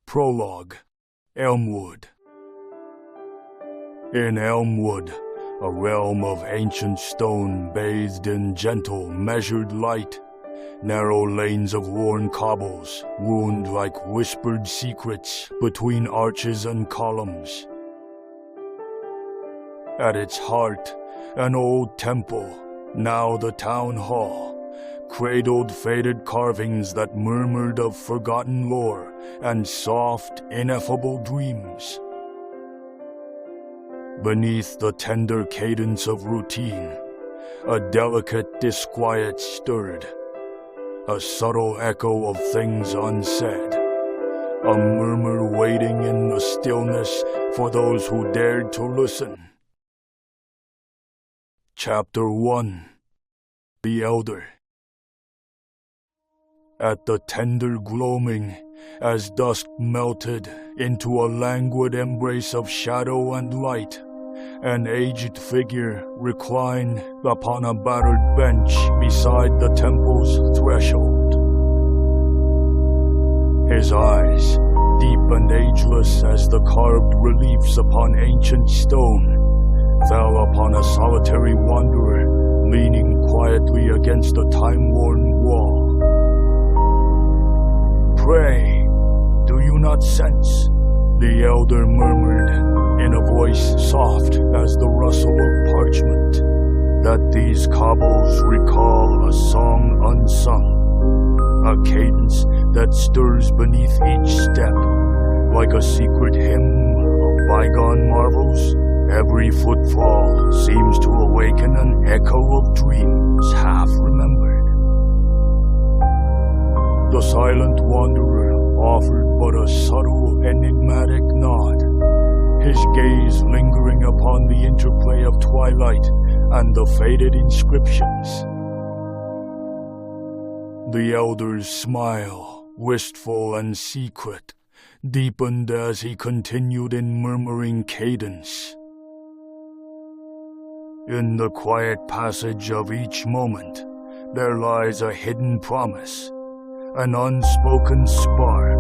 Prologue. Elmwood. In Elmwood, a realm of ancient stone bathed in gentle, measured light, narrow lanes of worn cobbles wound like whispered secrets between arches and columns. At its heart, an old temple, now the town hall, cradled faded carvings that murmured of forgotten lore and soft, ineffable dreams. Beneath the tender cadence of routine, a delicate disquiet stirred, a subtle echo of things unsaid, a murmur waiting in the stillness for those who dared to listen. Chapter 1. The Elder. At the tender gloaming, as dusk melted into a languid embrace of shadow and light, an aged figure reclined upon a battered bench beside the temple's threshold. His eyes, deep and ageless as the carved reliefs upon ancient stone, fell upon a solitary wanderer leaning quietly against a time-worn wall. "Pray, do you not sense," the elder murmured in a voice soft as the rustle of parchment, "that these cobbles recall a song unsung, a cadence that stirs beneath each step, like a secret hymn of bygone marvels? Every footfall seems to awaken an echo of dreams half remembered." The silent wanderer offered but a subtle, enigmatic nod, his gaze lingering upon the interplay of twilight and the faded inscriptions. The elder's smile, wistful and secret, deepened as he continued in murmuring cadence. "In the quiet passage of each moment, there lies a hidden promise, an unspoken spark,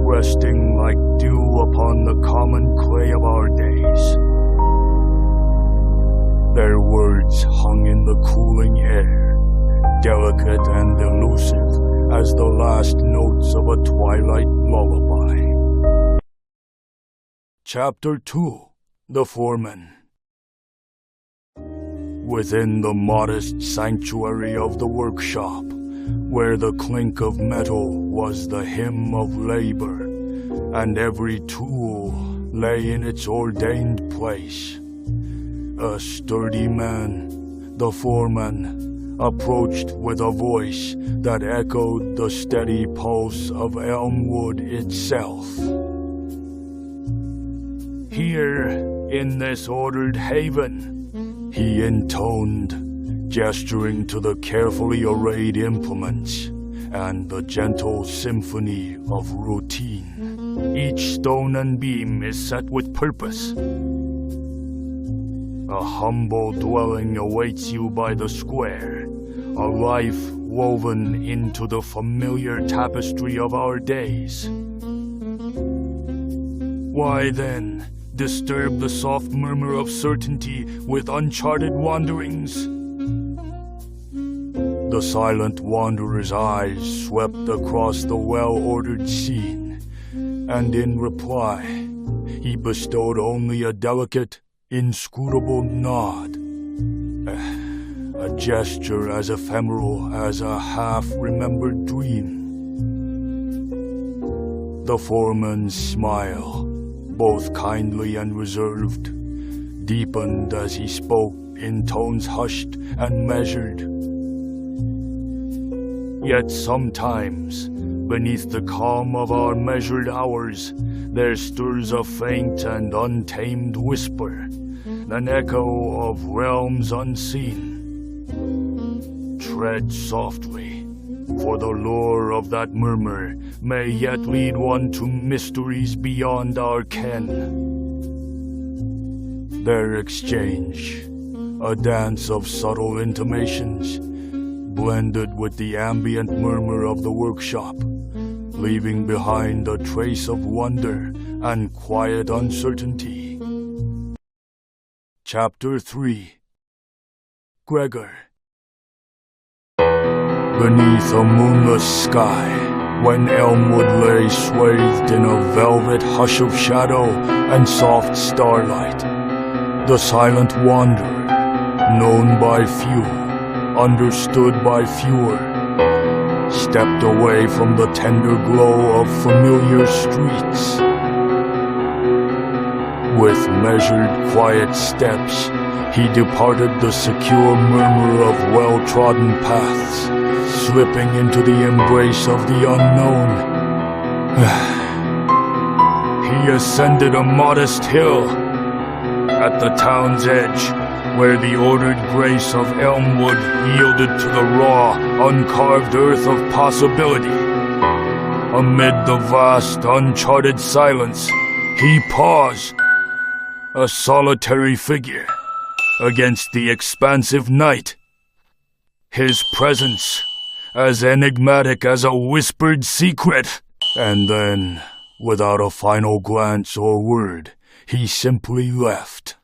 resting like dew upon the common clay of our days." Their words hung in the cooling air, delicate and elusive as the last notes of a twilight lullaby. Chapter 2. The Foreman. Within the modest sanctuary of the workshop, where the clink of metal was the hymn of labor, and every tool lay in its ordained place, a sturdy man, the foreman, approached with a voice that echoed the steady pulse of Elmwood itself. "Here, in this ordered haven," he intoned, gesturing to the carefully arrayed implements and the gentle symphony of routine. "Each stone and beam is set with purpose. A humble dwelling awaits you by the square, a life woven into the familiar tapestry of our days. Why then disturb the soft murmur of certainty with uncharted wanderings?" The silent wanderer's eyes swept across the well-ordered scene, and in reply, he bestowed only a delicate, inscrutable nod, a gesture as ephemeral as a half-remembered dream. The foreman's smile, both kindly and reserved, deepened as he spoke in tones hushed and measured. "Yet sometimes, beneath the calm of our measured hours, there stirs a faint and untamed whisper, an echo of realms unseen. Tread softly, for the lure of that murmur may yet lead one to mysteries beyond our ken." Their exchange, a dance of subtle intimations, blended with the ambient murmur of the workshop, leaving behind a trace of wonder and quiet uncertainty. Chapter 3. Gregor. Beneath a moonless sky, when Elmwood lay swathed in a velvet hush of shadow and soft starlight, the silent wanderer, known by few, understood by fewer, stepped away from the tender glow of familiar streets. With measured, quiet steps, he departed the secure murmur of well-trodden paths, slipping into the embrace of the unknown. He ascended a modest hill at the town's edge, where the ordered grace of Elmwood yielded to the raw, uncarved earth of possibility. Amid the vast, uncharted silence, he paused, a solitary figure, against the expansive night. His presence as enigmatic as a whispered secret. And then, without a final glance or word, he simply left.